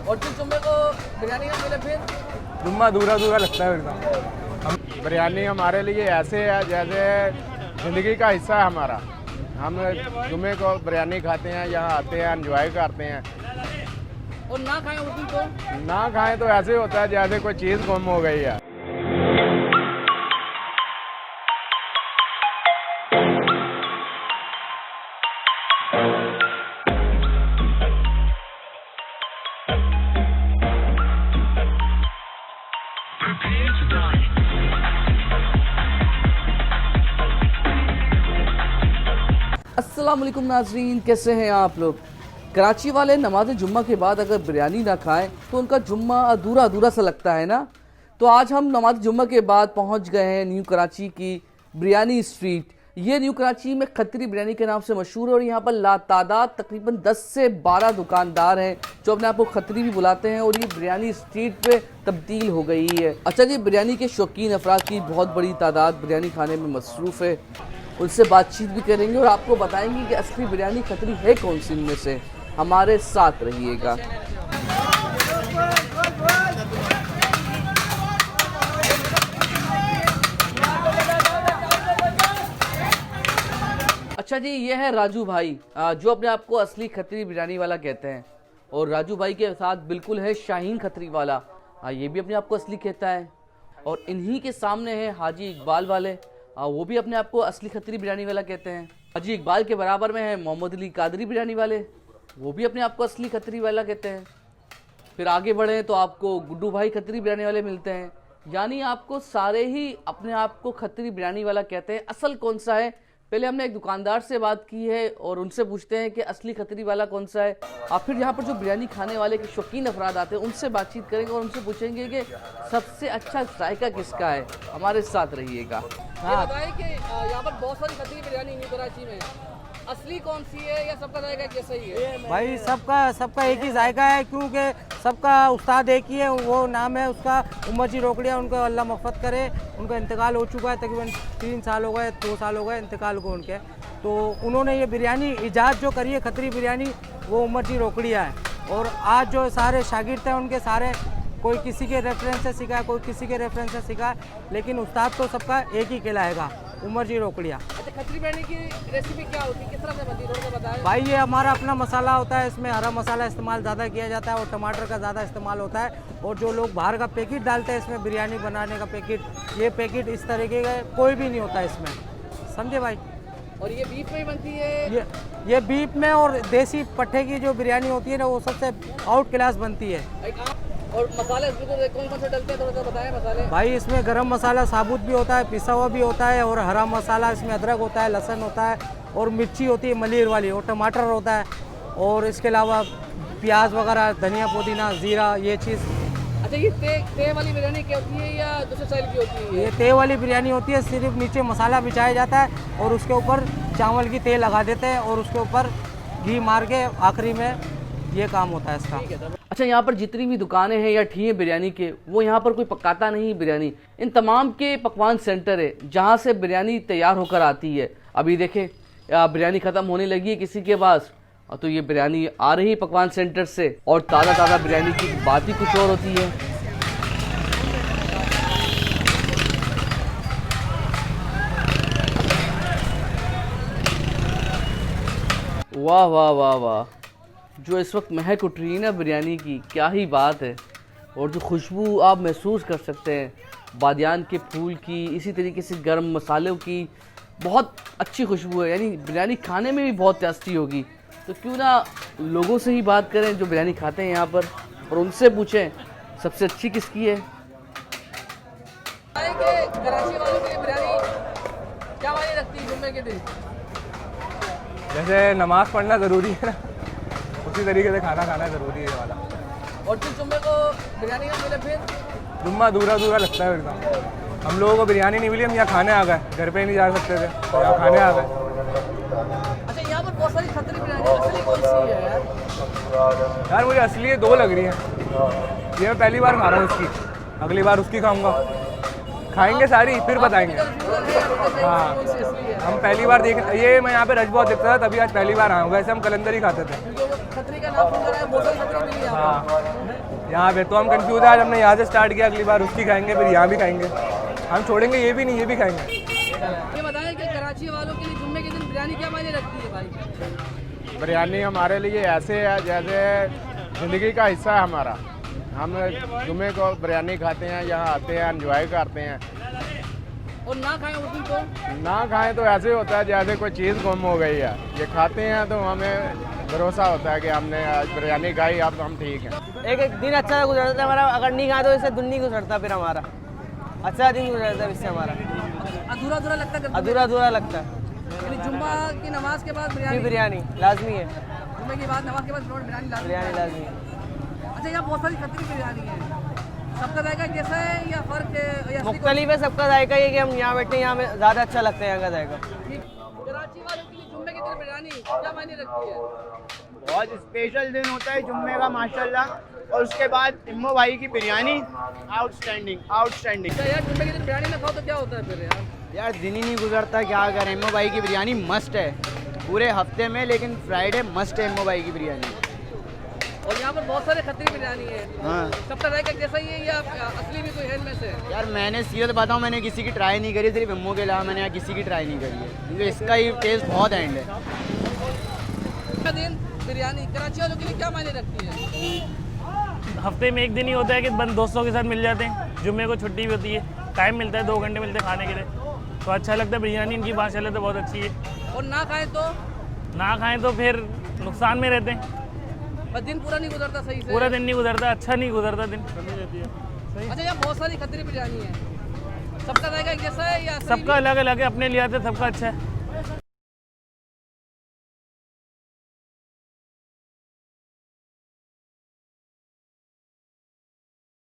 और जिस जुम्मे को बिरयानी ना मिले फिर जुम्मा अधूरा अधूरा लगता है एकदम। हम बिरयानी हमारे लिए ऐसे है जैसे ज़िंदगी का हिस्सा है हमारा। हम जुम्मे को बिरयानी खाते हैं, यहाँ आते हैं, एंजॉय करते हैं। और ना खाएं उस दिन तो ना खाएं तो ऐसे होता है जैसे कोई चीज़ गुम हो गई है। अस्सलाम वालेकुम नाज़रीन, कैसे हैं आप लोग। कराची वाले नमाज जुम्मा के बाद अगर बिरयानी ना खाएं तो उनका जुम्मा अधूरा अधूरा सा लगता है ना। तो आज हम नमाज जुम्मा के बाद पहुंच गए हैं न्यू कराची की बिरयानी स्ट्रीट। ये न्यू कराची में खत्री बिरयानी के नाम से मशहूर है और यहाँ पर लातादाद तकरीबन 10 से 12 दुकानदार हैं जो अपने आप को खत्री भी बुलाते हैं और ये बिरयानी स्ट्रीट पे तब्दील हो गई है। अच्छा जी, बिरयानी के शौकीन अफराद की बहुत बड़ी तादाद बिरयानी खाने में मसरूफ़ है। उनसे बातचीत भी करेंगे और आपको बताएंगे कि असली बिरयानी खत्री है कौन सी इनमें से। हमारे साथ रहिएगा। अच्छा जी, ये है राजू भाई जो अपने आप को असली खत्री बिरयानी वाला कहते हैं। और राजू भाई के साथ बिल्कुल है शाहीन खत्री वाला, ये भी अपने आप को असली कहता है। और इन्हीं के सामने है हाजी इकबाल वाले, वो भी अपने आप को असली खत्री बिरयानी वाला कहते हैं। हाजी इकबाल के बराबर में है मोहम्मद अली कादरी बिरयानी वाले, वो भी अपने आप को असली खत्री वाला कहते हैं। फिर आगे बढ़े तो आपको गुड्डू भाई खत्री बिरयानी वाले मिलते हैं। यानी आपको सारे ही अपने आप को खत्री बिरयानी वाला कहते हैं। असल कौन सा है, पहले हमने एक दुकानदार से बात की है और उनसे पूछते हैं कि असली खत्री वाला कौन सा है। और फिर यहाँ पर जो बिरयानी खाने वाले के शौकीन अफराद आते हैं उनसे बातचीत करेंगे और उनसे पूछेंगे कि सबसे अच्छा जायका किसका है। हमारे साथ रहिएगा। हाँ, बताइए कि यहाँ पर बहुत सारी खत्री बिरयानी न्यू कराची में, असली कौन सी है या सबका जायका कैसा ही है? भाई सबका एक ही जायका है, क्योंकि सबका उस्ताद एक ही है। वो नाम है उसका उमर जी रोकड़िया, उनको अल्लाह मफ़त करे। उनका इंतकाल हो चुका है, तकरीबन 3 साल हो गए, 2 साल हो गए इंतकाल को उनके। तो उन्होंने ये बिरयानी ईजाद जो करी है खत्री बिरयानी, वो उमर जी रोकड़िया है। और आज जो सारे शागिर्द हैं उनके सारे, कोई किसी के रेफरेंस से सीखा है, कोई किसी के रेफरेंस से सीखा है, लेकिन उस्ताद तो सबका एक ही कहलाएगा, उमर जी रोकड़िया। अच्छा, खत्री बिरयानी की रेसिपी क्या होती है, किस तरह से बनती है, थोड़ा सा बताएं। भाई ये हमारा अपना मसाला होता है, इसमें हरा मसाला इस्तेमाल ज़्यादा किया जाता है और टमाटर का ज़्यादा इस्तेमाल होता है। और जो लोग बाहर का पैकेट डालते हैं इसमें बिरयानी बनाने का पैकेट, ये पैकेट इस तरीके का कोई भी नहीं होता इसमें, समझे भाई। और ये बीफ में बनती है, ये बीफ में और देसी पट्ठे की जो बिरयानी होती है ना, वो सबसे आउट क्लास बनती है। और मसाले कौन कौन से डलते हैं, थोड़ा सा बताएं मसाले। भाई इसमें गरम मसाला साबुत भी होता है, पिसा हुआ भी होता है, और हरा मसाला इसमें अदरक होता है, लहसुन होता है, और मिर्ची होती है मलीर वाली, और टमाटर होता है, और इसके अलावा प्याज वगैरह, धनिया पुदीना जीरा, ये चीज़। अच्छा, ये ते वाली बिरयानी क्या होती है या दूसरे स्टाइल की होती है? ये ते वाली बिरयानी होती है, सिर्फ नीचे मसाला बिछाया जाता है और उसके ऊपर चावल की तेल लगा देते हैं और उसके ऊपर घी मार के आखिरी में ये काम होता है इसका। अच्छा, यहाँ पर जितनी भी दुकानें हैं या ठिए बिरयानी के, वो यहाँ पर कोई पकाता नहीं बिरयानी। इन तमाम के पकवान सेंटर है जहाँ से बिरयानी तैयार होकर आती है। अभी देखें बिरयानी ख़त्म होने लगी है किसी के पास, तो ये बिरयानी आ रही पकवान सेंटर से, और ताज़ा ताज़ा बिरयानी की बात ही कुछ और होती है। वाह वाह वाह वाह, जो इस वक्त महक उठ रही है ना बिरयानी की, क्या ही बात है। और जो खुशबू आप महसूस कर सकते हैं बादियान के फूल की, इसी तरीके से गर्म मसालों की बहुत अच्छी खुशबू है। यानी बिरयानी खाने में भी बहुत टेस्टी होगी। तो क्यों ना लोगों से ही बात करें जो बिरयानी खाते हैं यहाँ पर, और उनसे पूछें सबसे अच्छी किसकी है। कराची वालों की बिरयानी क्या मायने रखती है जुम्मे के दिन? जैसे नमाज पढ़ना ज़रूरी है ना, उसी तरीके से खाना खाना ज़रूरी है वाला। और जिस जुम्मे को बिरयानी ना मिले फिर जुम्मा अधूरा अधूरा लगता है एकदम। हम लोगों को बिरयानी नहीं मिली, हम यहाँ खाने आ गए, घर पे नहीं जा सकते थे, यहाँ खाने आ गए। अच्छा, यहाँ पर बहुत सारी खत्री बिरयानी, असली कौन सी है यार? यार मुझे असली 2 लग रही हैं। ये मैं पहली बार खा रहा हूँ उसकी, अगली बार उसकी खाऊंगा। खाएंगे सारी फिर बताएंगे। हाँ, हम पहली बार देख, ये मैं यहाँ पे रश बहुत देखता था, तभी आज पहली बार आया हूँ। वैसे हम कलंदर ही खाते थे। खत्री का नाम सुन रहा है, बहुत सारी खत्री मिली यहाँ हाँ यहाँ पे तो हम कंफ्यूज है। आज हमने यहाँ से स्टार्ट किया, अगली बार उसकी खाएंगे, फिर यहाँ भी खाएंगे। हम छोड़ेंगे ये भी नहीं, ये भी खाएंगे। पर। ये बताएं कि कराची वालों के लिए जुम्मे के दिन बिरयानी क्या मायने रखती है भाई? बिरयानी हमारे लिए ऐसे है जैसे ज़िंदगी का हिस्सा है हमारा। हम जुमे को बिरयानी खाते हैं, यहाँ आते हैं, एंजॉय करते हैं। और ना खाएं उस दिन तो? ना खाएं तो ऐसे होता है जैसे कोई चीज़ गुम हो गई है। ये खाते हैं तो हमें भरोसा होता है कि हमने आज बिरयानी खाई, अब हम ठीक हैं। एक दिन अच्छा गुजरता है हमारा, अगर नहीं खाए तो इससे दिन नहीं गुजरता, फिर हमारा अच्छा दिन गुजरता है इससे हमारा। अधूरा अधूरा लगता है? अधूरा अधूरा लगता है। यानी जुम्मा की नमाज के बाद बिरयानी? बिरयानी लाजमी है, जुम्मे की बाद नमाज के बाद बिरयानी लाजमी? बिरयानी लाजमी है। अच्छा, यहाँ बहुत सारी खत्री बिरयानी है, सबका जायका जैसा है या फ़र्क है? या असली मुख्तलिफ है, सबका जायका ये कि हम यहाँ बैठे हैं, यहाँ में ज़्यादा अच्छा लगता है यहाँ का जायका। कराची वालों के लिए जुम्मे के दिन बिरयानी क्या मायने रखती है? बहुत स्पेशल दिन होता है जुम्मे का माशाल्लाह। और उसके बाद इम्मो भाई की बिरयानी आउटस्टैंडिंग आउटस्टैंडिंग। अच्छा यार, जुम्मे के दिन बिरयानी ना खाओ तो क्या होता है फिर यार? यार दिन ही नहीं गुजरता, क्या करें। इम्मो भाई की बिरयानी मस्ट है पूरे हफ्ते में, लेकिन फ्राइडे मस्ट है इम्मो भाई की बिरयानी। और यहाँ पर बहुत सारे खत्री बिरयानी है, हाँ सबका जायका जैसा ही है या असली भी कोई है इनमें से? यार मैंने सीरियस बताऊँ, मैंने किसी की ट्राई नहीं करी, सिर्फ इम्मो के अलावा मैंने यहाँ किसी की ट्राई नहीं करी है, क्योंकि इसका ही टेस्ट बहुत एंड है। जुम्मे दिन बिरयानी कराची वालों के लिए क्या मायने रखती है? हफ्ते में एक दिन ही होता है कि बंद दोस्तों के साथ मिल जाते हैं। जुम्मे को छुट्टी भी होती है, टाइम मिलता है, 2 घंटे मिलते हैं खाने के लिए, तो अच्छा लगता है। बिरयानी इनकी माशाल्लाह तो बहुत अच्छी है। और ना खाएं तो? ना खाएं तो फिर नुकसान में रहते हैं, बस दिन पूरा नहीं गुजरता सही से? पूरा दिन नहीं गुजरता, अच्छा नहीं गुजरता दिन। अच्छा, यहाँ बहुत सारी खत्री बिरयानी है, सबका जायका एक जैसा है या असली सबका अलग अलग है, अपने लिए आते सबका अच्छा है।